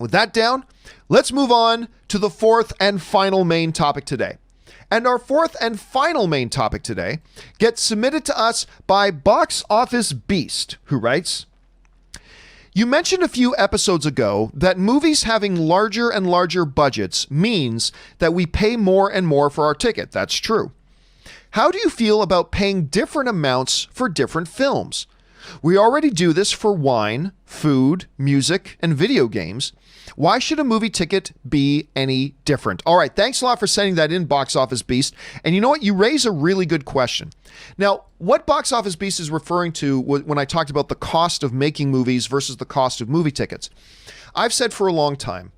With that down, let's move on to the fourth and final main topic today. And our fourth and final main topic today gets submitted to us by Box Office Beast, who writes, you mentioned a few episodes ago that movies having larger and larger budgets means that we pay more and more for our ticket. That's true. How do you feel about paying different amounts for different films? We already do this for wine, food, music, and video games. Why should a movie ticket be any different? All right, thanks a lot for sending that in, Box Office Beast. And you know what? You raise a really good question. Now, what Box Office Beast is referring to when I talked about the cost of making movies versus the cost of movie tickets, I've said for a long time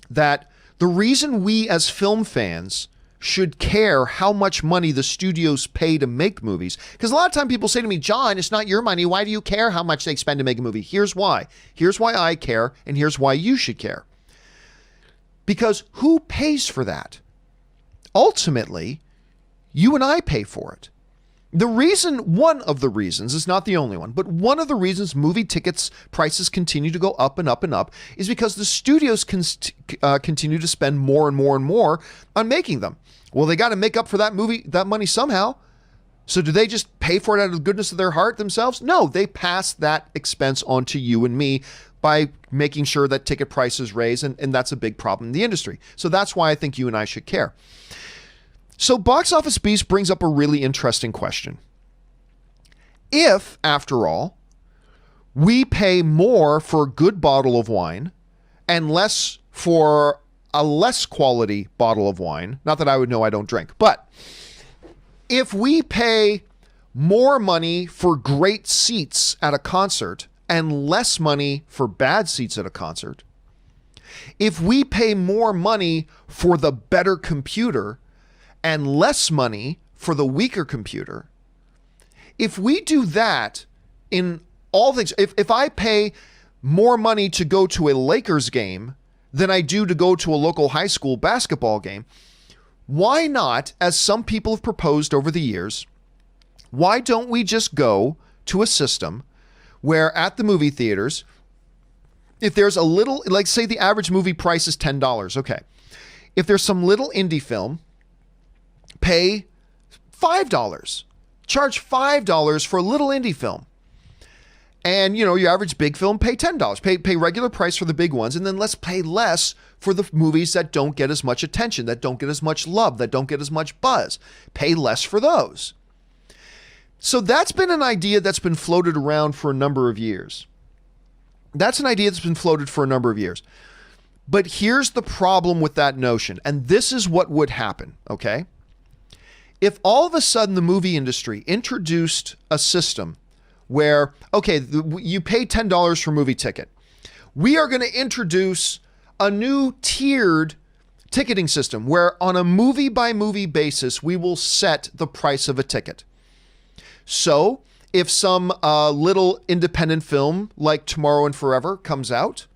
that the reason we as film fans should care how much money the studios pay to make movies. Because a lot of time people say to me, John, it's not your money. Why do you care how much they spend to make a movie? Here's why. Here's why I care, and here's why you should care. Because who pays for that? Ultimately, you and I pay for it. One of the reasons, it's not the only one, but one of the reasons movie tickets prices continue to go up and up and up is because the studios continue to spend more and more and more on making them. Well, they got to make up for that money somehow. So do they just pay for it out of the goodness of their heart themselves? No, they pass that expense on to you and me by making sure that ticket prices raise, and that's a big problem in the industry. So that's why I think you and I should care. So Box Office Beast brings up a really interesting question. If, after all, we pay more for a good bottle of wine and less for a less quality bottle of wine, not that I would know, I don't drink, but if we pay more money for great seats at a concert and less money for bad seats at a concert, if we pay more money for the better computer and less money for the weaker computer, if we do that in all things, if I pay more money to go to a Lakers game than I do to go to a local high school basketball game, why not, as some people have proposed over the years, why don't we just go to a system where at the movie theaters, if there's a little, like say the average movie price is $10, okay. If there's some little indie film, pay $5. Charge $5 for a little indie film. And, you know, your average big film, pay $10. Pay regular price for the big ones, and then let's pay less for the movies that don't get as much attention, that don't get as much love, that don't get as much buzz. Pay less for those. So that's been an idea that's been floated around for a number of years. That's an idea that's been floated for a number of years. But here's the problem with that notion, and this is what would happen, okay? If all of a sudden the movie industry introduced a system where, okay, you pay $10 for a movie ticket. We are going to introduce a new tiered ticketing system where on a movie by movie basis, we will set the price of a ticket. So if some little independent film like Tomorrow and Forever comes out,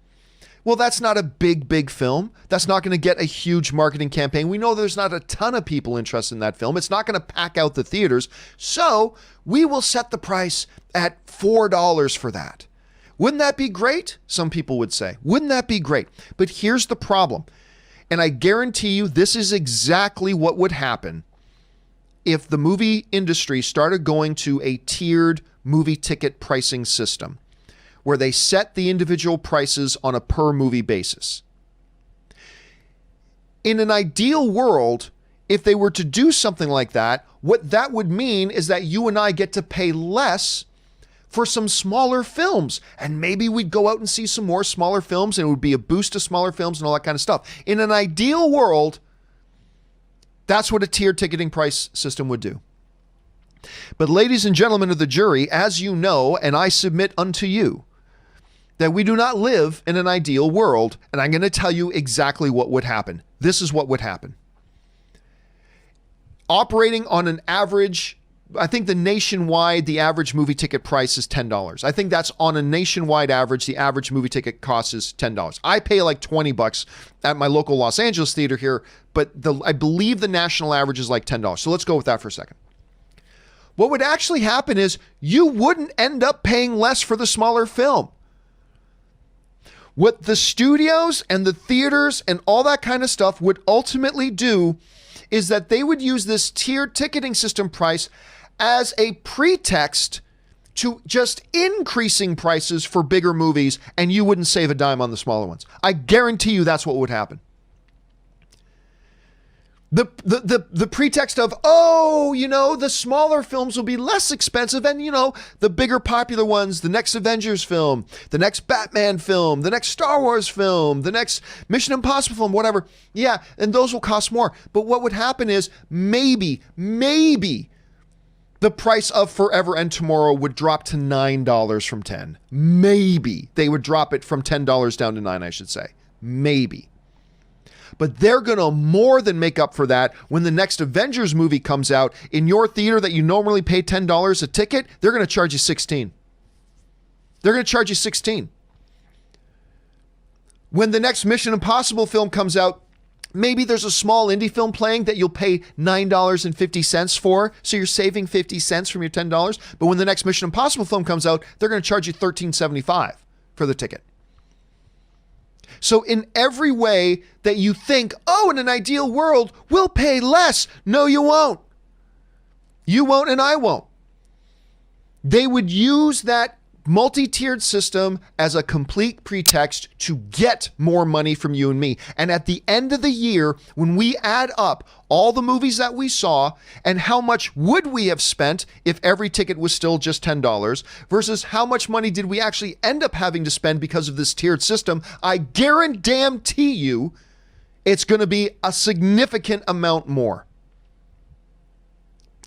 well, that's not a big film. That's not going to get a huge marketing campaign. We know there's not a ton of people interested in that film. It's not going to pack out the theaters. So we will set the price at $4 for that. Wouldn't that be great? Some people would say. Wouldn't that be great? But here's the problem. And I guarantee you this is exactly what would happen if the movie industry started going to a tiered movie ticket pricing system, where they set the individual prices on a per movie basis. In an ideal world, if they were to do something like that, what that would mean is that you and I get to pay less for some smaller films. And maybe we'd go out and see some more smaller films, and it would be a boost to smaller films and all that kind of stuff. In an ideal world, that's what a tiered ticketing price system would do. But ladies and gentlemen of the jury, as you know, and I submit unto you, that we do not live in an ideal world, and I'm going to tell you exactly what would happen. This is what would happen. Operating on an average, I think the average movie ticket price is $10. I think that's on a nationwide average, the average movie ticket cost is $10. I pay like $20 at my local Los Angeles theater here, but I believe the national average is like $10. So let's go with that for a second. What would actually happen is you wouldn't end up paying less for the smaller film. What the studios and the theaters and all that kind of stuff would ultimately do is that they would use this tiered ticketing system price as a pretext to just increasing prices for bigger movies, and you wouldn't save a dime on the smaller ones. I guarantee you that's what would happen. The pretext of, the smaller films will be less expensive, and, the bigger popular ones, the next Avengers film, the next Batman film, the next Star Wars film, the next Mission Impossible film, whatever. Yeah, and those will cost more. But what would happen is maybe the price of Forever and Tomorrow would drop to $9 from $10. Maybe they would drop it from $10 down to $9, I should say. Maybe. But they're going to more than make up for that when the next Avengers movie comes out. In your theater that you normally pay $10 a ticket, they're going to charge you $16. They're going to charge you $16. When the next Mission Impossible film comes out, maybe there's a small indie film playing that you'll pay $9.50 for, so you're saving 50 cents from your $10. But when the next Mission Impossible film comes out, they're going to charge you $13.75 for the ticket. So in every way that you think, in an ideal world, we'll pay less. No, you won't. You won't and I won't. They would use that multi-tiered system as a complete pretext to get more money from you and me. And at the end of the year, when we add up all the movies that we saw and how much would we have spent if every ticket was still just $10 versus how much money did we actually end up having to spend because of this tiered system, I guarantee you it's going to be a significant amount more.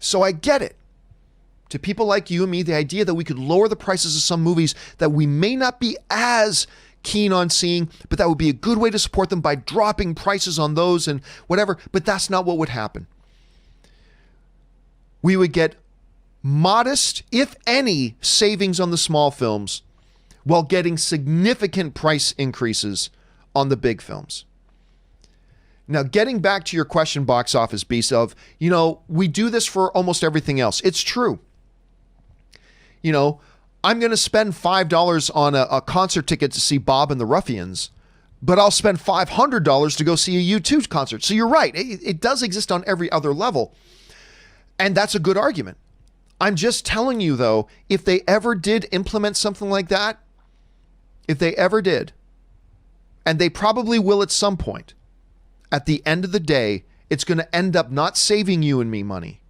So I get it. To people like you and me, the idea that we could lower the prices of some movies that we may not be as keen on seeing, but that would be a good way to support them by dropping prices on those and whatever. But that's not what would happen. We would get modest, if any, savings on the small films while getting significant price increases on the big films. Now, getting back to your question, Box Office Beast, of, we do this for almost everything else. It's true. I'm going to spend $5 on a concert ticket to see Bob and the Ruffians, but I'll spend $500 to go see a U2 concert. So you're right. It does exist on every other level. And that's a good argument. I'm just telling you, though, if they ever did implement something like that, if they ever did, and they probably will at some point, at the end of the day, it's going to end up not saving you and me money.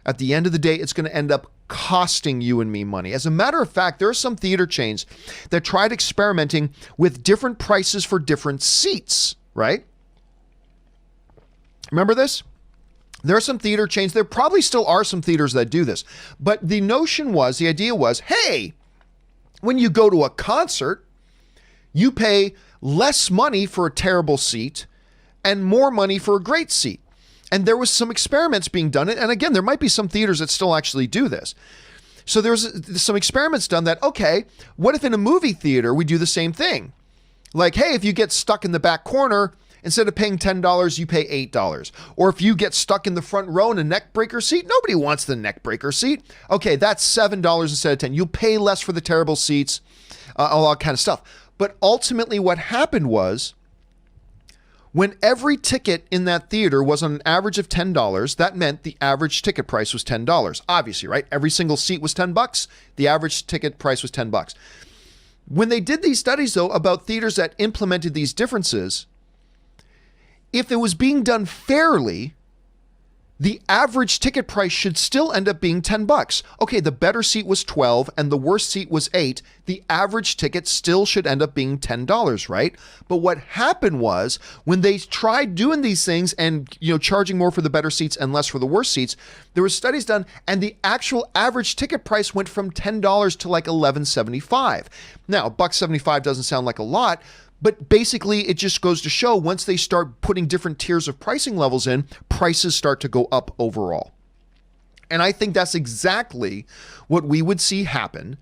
At the end of the day, it's going to end up costing you and me money. As a matter of fact, there are some theater chains that tried experimenting with different prices for different seats, right? Remember this? There are some theater chains, there probably still are some theaters that do this, but the idea was, hey, when you go to a concert, you pay less money for a terrible seat and more money for a great seat. And there was some experiments being done. And again, there might be some theaters that still actually do this. So there's some experiments done that, okay, what if in a movie theater we do the same thing? Like, hey, if you get stuck in the back corner, instead of paying $10, you pay $8. Or if you get stuck in the front row in a neck breaker seat, nobody wants the neck breaker seat. Okay, that's $7 instead of $10. You'll pay less for the terrible seats, all that kind of stuff. But ultimately what happened was, when every ticket in that theater was on an average of $10, that meant the average ticket price was $10. Obviously, right? Every single seat was $10. The average ticket price was $10. When they did these studies, though, about theaters that implemented these differences, if it was being done fairly, the average ticket price should still end up being $10. Okay, the better seat was $12 and the worst seat was $8. The average ticket still should end up being $10, right? But what happened was, when they tried doing these things and, charging more for the better seats and less for the worst seats, there were studies done and the actual average ticket price went from $10 to like $11.75. Now, $1.75 doesn't sound like a lot, but basically, it just goes to show, once they start putting different tiers of pricing levels in, prices start to go up overall. And I think that's exactly what we would see happen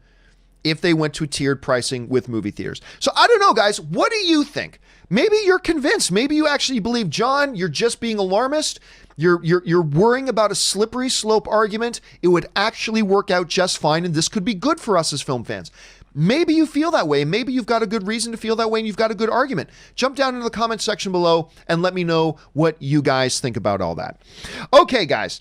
if they went to tiered pricing with movie theaters. So I don't know, guys. What do you think? Maybe you're convinced. Maybe you actually believe, John, you're just being alarmist. You're worrying about a slippery slope argument. It would actually work out just fine, and this could be good for us as film fans. Maybe you feel that way. Maybe you've got a good reason to feel that way and you've got a good argument. Jump down into the comment section below and let me know what you guys think about all that. Okay, guys,